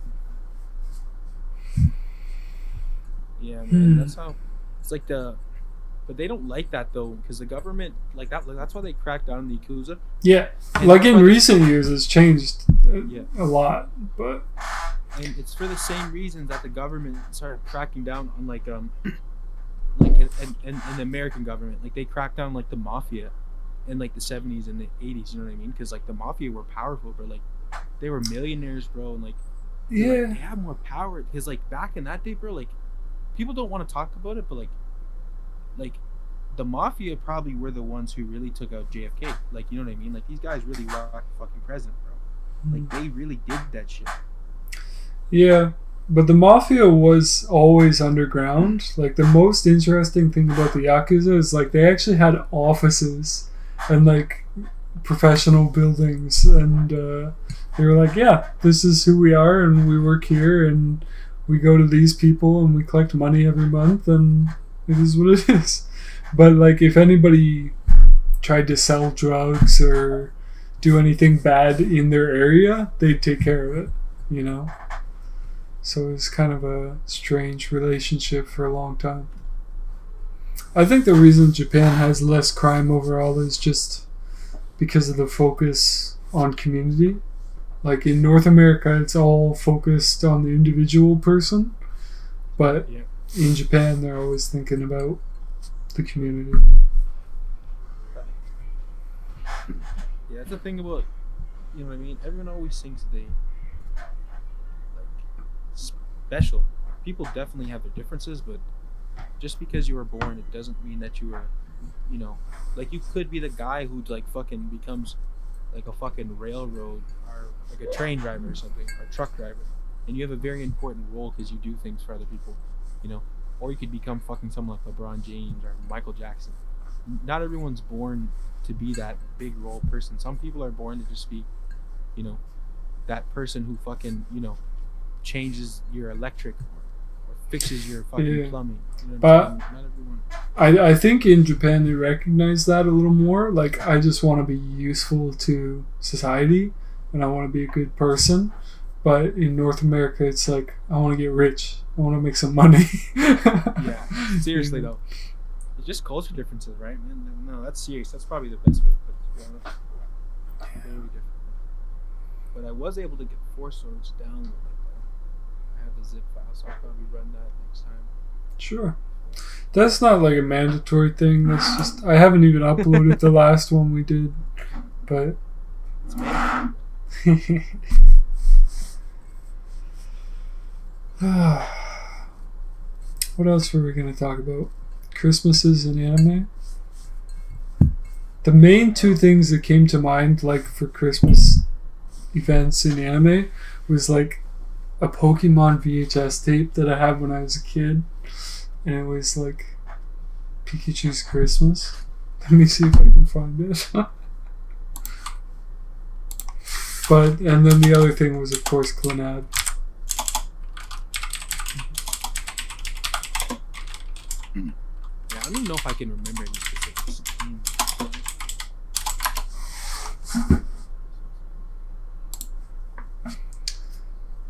yeah, man, that's how it's like but they don't like that though, because the government like that. That's why they cracked down on the Yakuza. Yeah, and like in recent years, it's changed a lot, but and it's for the same reasons that the government started cracking down on like and the American government, like they cracked down like the mafia in like the 70s and the 80s. You know what I mean? Because like the mafia were powerful, but like they were millionaires, bro, and like they had more power. Because like back in that day, bro, like people don't want to talk about it, but like the mafia probably were the ones who really took out JFK. Like, you know what I mean? Like these guys really were fucking president, bro. Like they really did that shit. Yeah, but the mafia was always underground. Like the most interesting thing about the Yakuza is like they actually had offices and like professional buildings, and they were like, yeah, this is who we are, and we work here, and we go to these people, and we collect money every month, and it is what it is. But like if anybody tried to sell drugs or do anything bad in their area, they'd take care of it, you know? So it was kind of a strange relationship for a long time. I think the reason Japan has less crime overall is just because of the focus on community. Like in North America, it's all focused on the individual person, but in Japan, they're always thinking about the community. Yeah, that's the thing about, you know what I mean? Everyone always thinks they special. People definitely have their differences, but just because you were born, it doesn't mean that you were, you know, like you could be the guy who like fucking becomes like a fucking railroad or like a train driver or something, or a truck driver, and you have a very important role because you do things for other people, you know. Or you could become fucking someone like LeBron James or Michael Jackson. Not everyone's born to be that big role person. Some people are born to just be, you know, that person who fucking, you know, changes your electric or fixes your fucking plumbing. You know what I'm saying? Not everyone. I think in Japan they recognize that a little more. Like, I just want to be useful to society and I want to be a good person. But in North America, it's like, I want to get rich. I want to make some money. Yeah, seriously though. It's just culture differences, right, man? No, that's serious. That's probably the best way to put it, to be honest. Very different. But I was able to get 4 Swords downloaded. I have the zip file, so I'll probably run that next time. Sure. That's not like a mandatory thing. That's just, I haven't even uploaded the last one we did. But it's mandatory. What else were we going to talk about? Christmases and anime? The main 2 things that came to mind, like, for Christmas events in anime was, like, a Pokemon VHS tape that I had when I was a kid. And it was, like, Pikachu's Christmas. Let me see if I can find it. And then the other thing was, of course, Clannad. Yeah, I don't know if I can remember any specifics.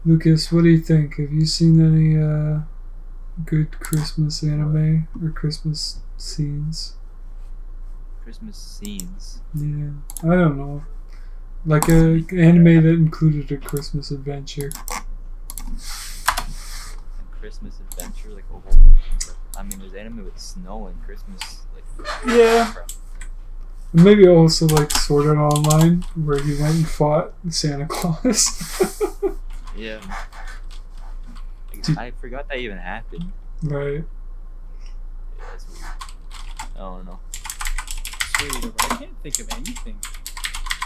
Lucas, what do you think? Have you seen any good Christmas anime or Christmas scenes? Christmas scenes? Yeah, I don't know. Like a anime that included a Christmas adventure. A Christmas adventure, like a whole. I mean, there's anime with snow and Christmas, like. Yeah. Maybe also like Sword Art Online, where he went and fought Santa Claus. Yeah. I forgot that even happened. Right. Yeah, that's weird. I don't know. I can't think of anything.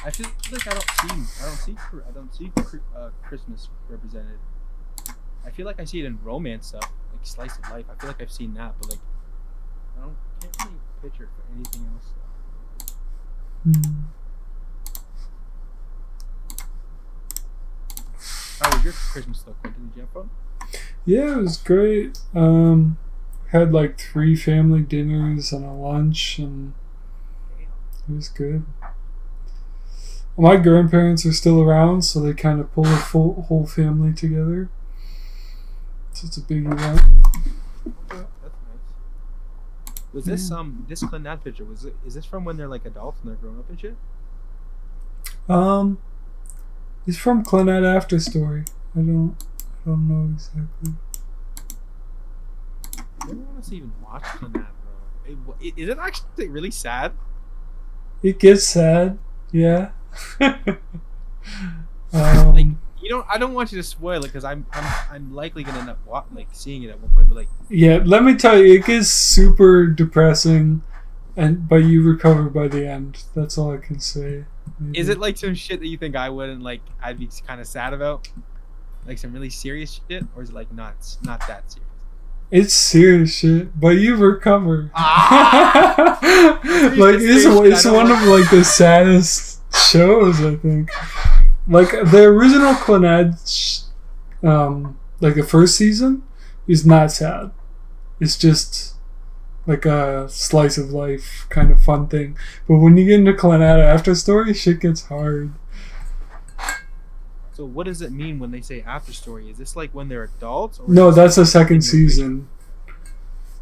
I feel like I don't see Christmas represented. I feel like I see it in romance stuff, like slice of life. I feel like I've seen that, but like can't really picture it for anything else. your Christmas though, Quinton? Did you have fun? Yeah, it was great. Had like 3 family dinners and a lunch, and it was good. My grandparents are still around, so they kind of pull the whole family together. So it's a big event. That's nice. Was this this Clinat picture? Is this from when they're like adults and they're grown up and shit? It's from Clinat After Story. I don't know exactly. I don't want to even watch Clinat, bro. Is it actually really sad? It gets sad, yeah. Like, I don't want you to spoil it because I'm likely gonna end up seeing it at one point. But like, yeah, let me tell you, it gets super depressing, but you recover by the end. That's all I can say. Maybe. Is it like some shit that you think I wouldn't like? I'd be kind of sad about, like some really serious shit, or is it like not that serious? It's serious shit, but you recover. Like it's one of like the saddest shows, I think. Like the original Clannad, like the first season, is not sad. It's just like a slice of life kind of fun thing. But when you get into Clannad After Story, shit gets hard. So what does it mean when they say after story? Is this like when they're adults? Or no, that's the second season.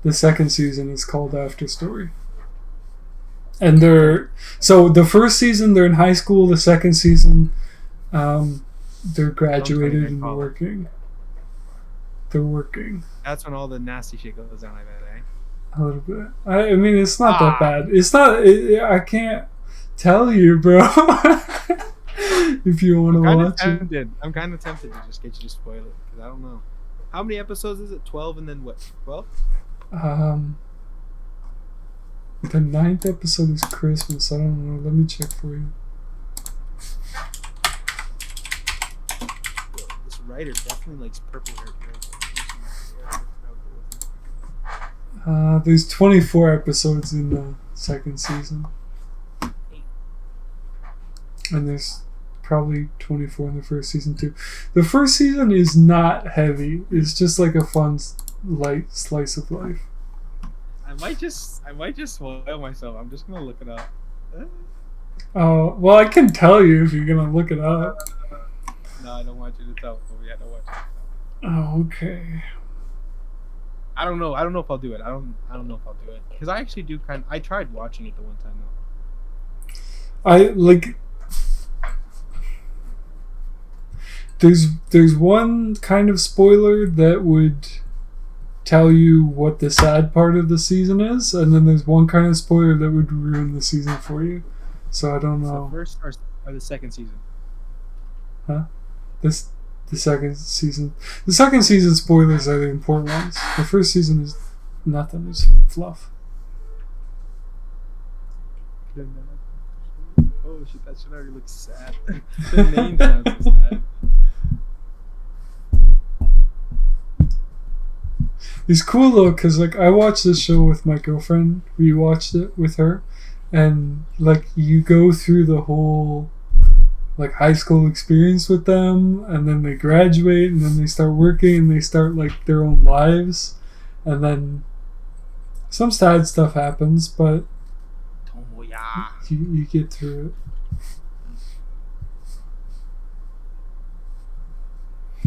The second season is called After Story. And so the first season they're in high school, the second season they're graduated and working. They're working. That's when all the nasty shit goes down, I bet, eh? A little bit. I mean, it's not that bad. It's not. I can't tell you, bro. If you want to watch it. I'm kind of tempted to just get you to spoil it because I don't know. How many episodes is it? 12 and then what? 12? The 9th episode is Christmas. I don't know. Let me check for you. This writer definitely likes purple hair girls. There's 24 episodes in the second season. And there's probably 24 in the first season too. The first season is not heavy. It's just like a fun, light slice of life. I might just spoil myself. I'm just gonna look it up. Oh, well, I can tell you if you're gonna look it up. No, I don't want you to tell me. I don't want you to tell me. Oh, okay. I don't know if I'll do it. I don't know if I'll do it because I actually do I tried watching it the one time though. There's one kind of spoiler that would tell you what the sad part of the season is, and then there's one kind of spoiler that would ruin the season for you. So I don't know. The first or the second season? Huh? The second season. The second season spoilers are the important ones. The first season is nothing. It's fluff. Oh shit! That shit already looks sad. The name sounds so sad. It's cool though, cause like I watched this show with my girlfriend. We watched it with her, and like you go through the whole like high school experience with them, and then they graduate, and then they start working, and they start like their own lives, and then some sad stuff happens, but you get through it.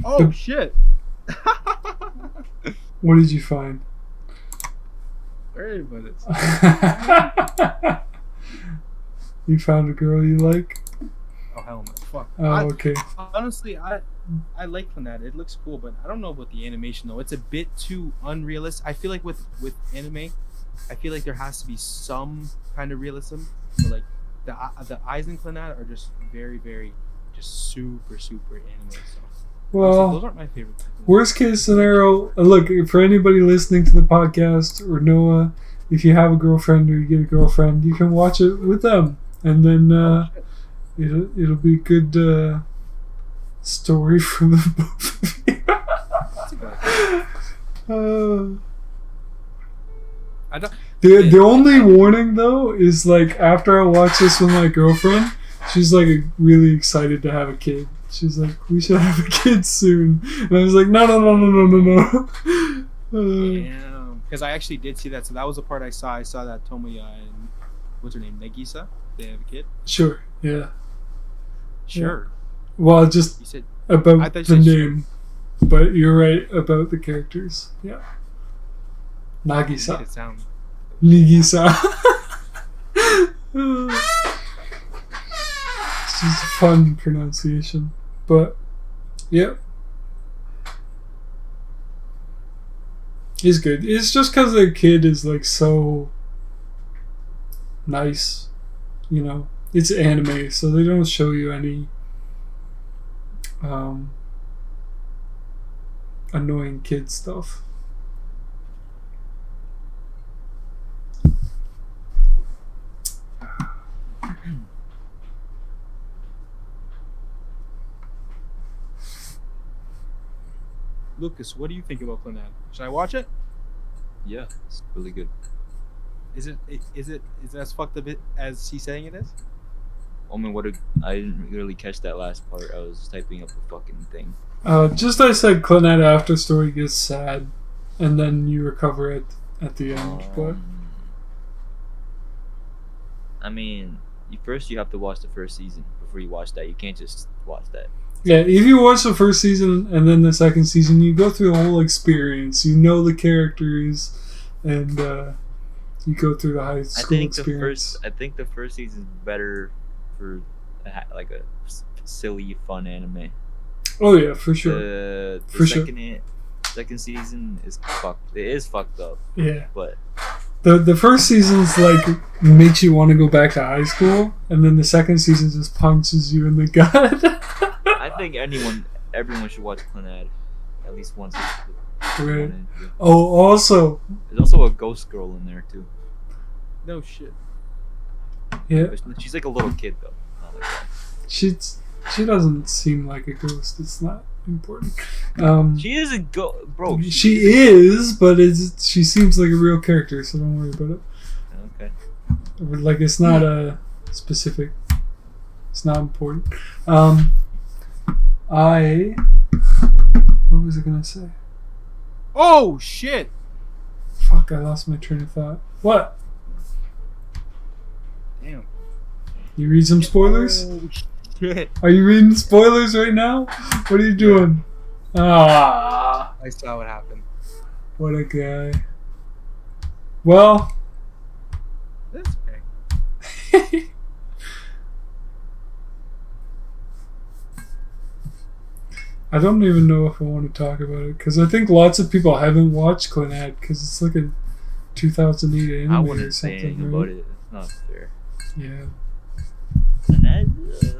Oh shit! What did you find? Very but it's You found a girl you like? Oh hell no! Fuck. Oh, okay. Honestly, I like Clannad. It looks cool, but I don't know about the animation though. It's a bit too unrealistic. I feel like with anime, I feel like there has to be some kind of realism. But like the eyes in Clannad are just very, very, just super anime. So. Well, those aren't my favorite things. Worst case scenario, look, for anybody listening to the podcast or Noah, if you have a girlfriend or you get a girlfriend, you can watch it with them, and then it'll be a good story for the both of you. The only warning though is like after I watch this with my girlfriend, she's like really excited to have a kid. She's like, we should have a kid soon. And I was like, no. Damn. Because I actually did see that. So that was the part I saw. I saw that Tomoya and what's her name, Nagisa. They have a kid. Sure. Yeah. Sure. Yeah. Well, just You said about the name, sure. but you're right about the characters. Yeah. Nagisa. It sound. Nagisa. It's just a fun pronunciation, but yeah. It's good. It's just because the kid is like so nice, you know. It's anime, so they don't show you any annoying kid stuff. Lucas, what do you think about Clannad? Should I watch it? Yeah, it's really good. Is it as fucked up as he's saying it is? I mean, I didn't really catch that last part. I was just typing up the fucking thing. Just I said Clannad after story gets sad, and then you recover it at the end. But I mean, first you have to watch the first season before you watch that. You can't just watch that. yeah, if you watch the first season and then the second season, you go through the whole experience. You know the characters, and you go through the high school experience. I think the first season is better for like a silly, fun anime. Oh yeah, for sure. The second season is fucked. It is fucked up. Yeah. But the first season's like makes you want to go back to high school, and then the second season just punches you in the gut. I think everyone should watch Clannad at least once. Right. Oh, also. There's also a ghost girl in there too. No shit. Yeah. She's like a little kid though. Not like that. She doesn't seem like a ghost. It's not important. She is a ghost, bro. She is, but she seems like a real character, so don't worry about it. Okay. Like it's not a specific. It's not important. What was I gonna say? Oh shit! Fuck! I lost my train of thought. What? Damn. You read some spoilers? Oh shit! Are you reading spoilers right now? What are you doing? Ah! I saw what happened. What a guy. Well. That's okay. I don't even know if I want to talk about it because I think lots of people haven't watched Clannad because it's like a 2008 anime I wouldn't or say something. anything Right? about it. It's not fair. Yeah. Clannad's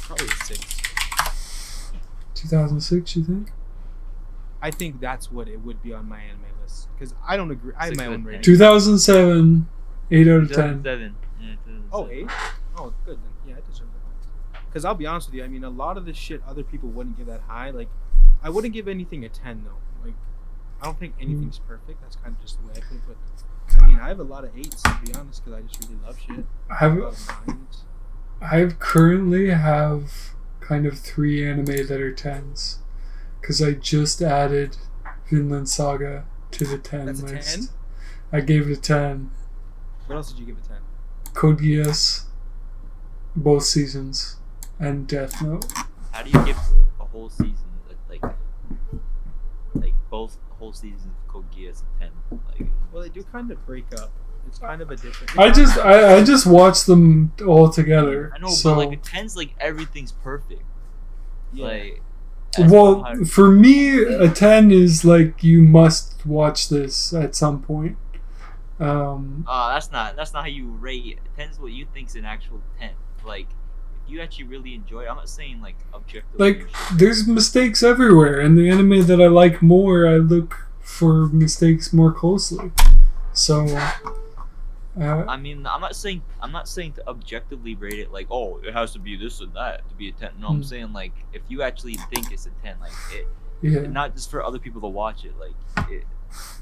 Probably 6. 2006, you think? I think that's what it would be on my anime list because I don't agree. I have my own rating. 2007, 8 out of 10. 2007. Yeah, 2007. Oh, 8? Oh, good then. Yeah, I deserve that. Because I'll be honest with you, I mean, a lot of the shit other people wouldn't give that high. Like, I wouldn't give anything a 10 though. Like, I don't think anything's perfect. That's kind of just the way I put it. But I mean, I have a lot of 8s to be honest, because I just really love shit. I have a lot of 9s. I currently have kind of 3 anime that are 10s because I just added Vinland Saga to the 10 That's list. a 10? I gave it a 10. What else did you give a 10? Code Geass, both seasons, and Death Note. How do you give a whole season like both whole seasons of Code Geass a 10? Like, well, they do kind of break up. It's kind of a different. I just watched them all together. I know, so. but like a 10's like everything's perfect. Yeah. Like, well, for me, a 10 is like you must watch this at some point. That's not how you rate. 10's what you think's an actual 10. Like, if you actually really enjoy it, I'm not saying like objectively. Like, there's mistakes everywhere, and the anime that I like more, I look for mistakes more closely. So. I mean, I'm not saying to objectively rate it like, oh, it has to be this and that to be a 10. No, I'm saying like if you actually think it's a 10, like it, not just for other people to watch it. Like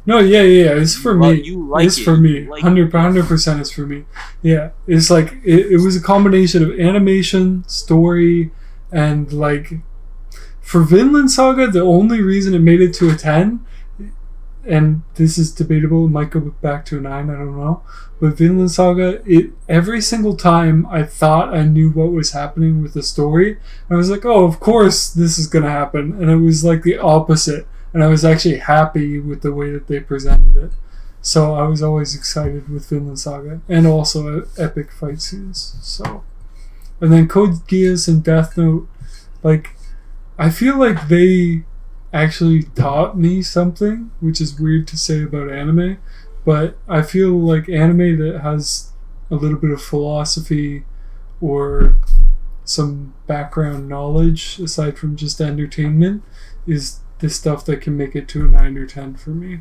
No, yeah. It's for me. It's for me. Like 100% is for me. Yeah, it's like it was a combination of animation, story, and like for Vinland Saga, the only reason it made it to a 10, and this is debatable, it might go back to a 9, I don't know. But Vinland Saga, every single time I thought I knew what was happening with the story, I was like, oh, of course this is gonna happen, and it was like the opposite. And I was actually happy with the way that they presented it. So I was always excited with Vinland Saga. And also epic fight scenes. So, and then Code Geass and Death Note, like, I feel like they actually taught me something, which is weird to say about anime. But I feel like anime that has a little bit of philosophy or some background knowledge, aside from just entertainment, is the stuff that can make it to a 9 or 10 for me.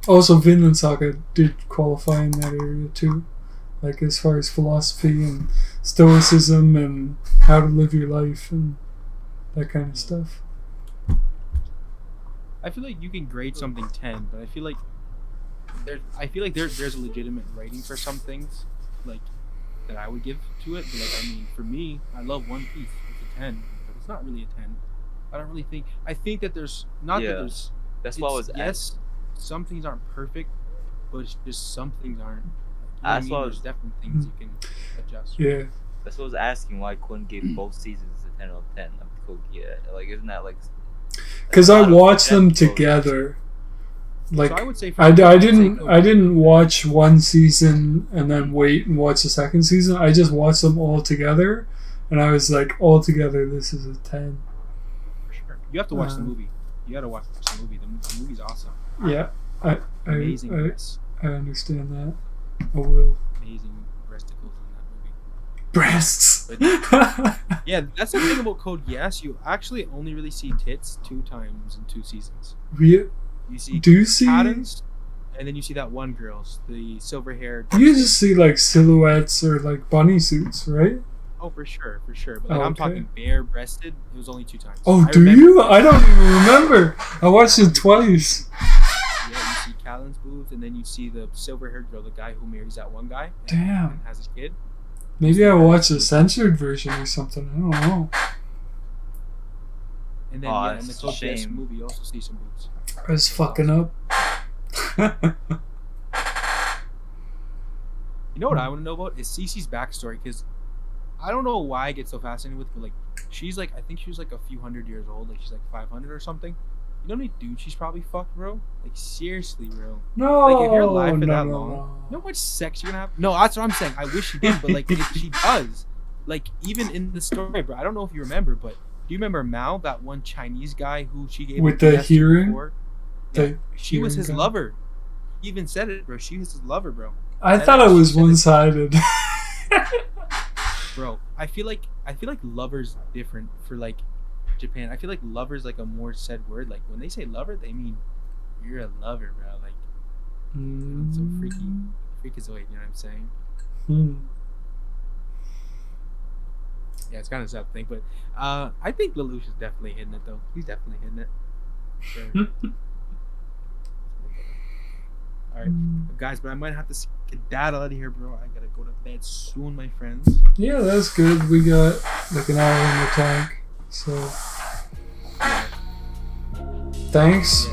Also, Vinland Saga did qualify in that area too. Like as far as philosophy and stoicism and how to live your life and that kind of stuff. I feel like you can grade something 10, but I feel like there's a legitimate rating for some things, like that I would give to it. But like, I mean, for me, I love One Piece. It's a 10, but it's not really a 10. I don't really think. I think that there's not that there's. That's what I was. Yes, some things aren't perfect, but it's just some things aren't. That's why there's definitely things you can adjust. Yeah. That's what I was asking. Why Quinton gave both seasons a 10 out of 10? Like, isn't that like? Because I watched them together. Like so I would say I didn't watch one season and then wait and watch the second season. I just watched them all together, and I was like, all together, this is a 10. You have to watch the movie. You gotta watch the movie. The movie's awesome. Yeah, Amazing breasts. I understand that. I will. Amazing breasticles in that movie. Breasts. But, yeah, that's the thing about Code Geass. You actually only really see tits 2 times in 2 seasons. You see patterns, and then you see that one girl's the silver hair. You just see like silhouettes or like bunny suits, right? Oh, for sure. But like, I'm talking bare-breasted. It was only 2 times. Oh, do you? I don't even remember. I watched it twice. Yeah, you see Callan's boobs, and then you see the silver-haired girl, the guy who marries that one guy. And has his kid. Maybe I watched a censored version or something. I don't know. And then in the Code Geass movie, you also see some boobs. I was fucking up. You know what I want to know about is Cece's backstory, because I don't know why I get so fascinated with, but like she's like, I think she was like a few hundred years old, like she's like 500 or something. You know how many dudes she's probably fucked, bro? Like seriously, bro. No. Like if you're alive for that long, you know how much sex you're gonna have? No, that's what I'm saying. I wish she did, but like if she does, like even in the story, bro. I don't know if you remember, but do you remember Mao, that one Chinese guy who she gave with the hearing? Yeah, she was his lover. He even said it, bro. She was his lover, bro. I thought it was one-sided. Bro, I feel like lover's different for like Japan. I feel like lover's like a more said word. Like when they say lover, they mean you're a lover, bro. Like some freakazoid, you know what I'm saying? Yeah, it's kind of a sad thing, but I think Lelouch is definitely hitting it though. He's definitely hitting it. Sure. Alright, guys, but I might have to skedaddle out of here, bro. I gotta go to bed soon, my friends. Yeah, that's good. We got like an hour in the tank. So, thanks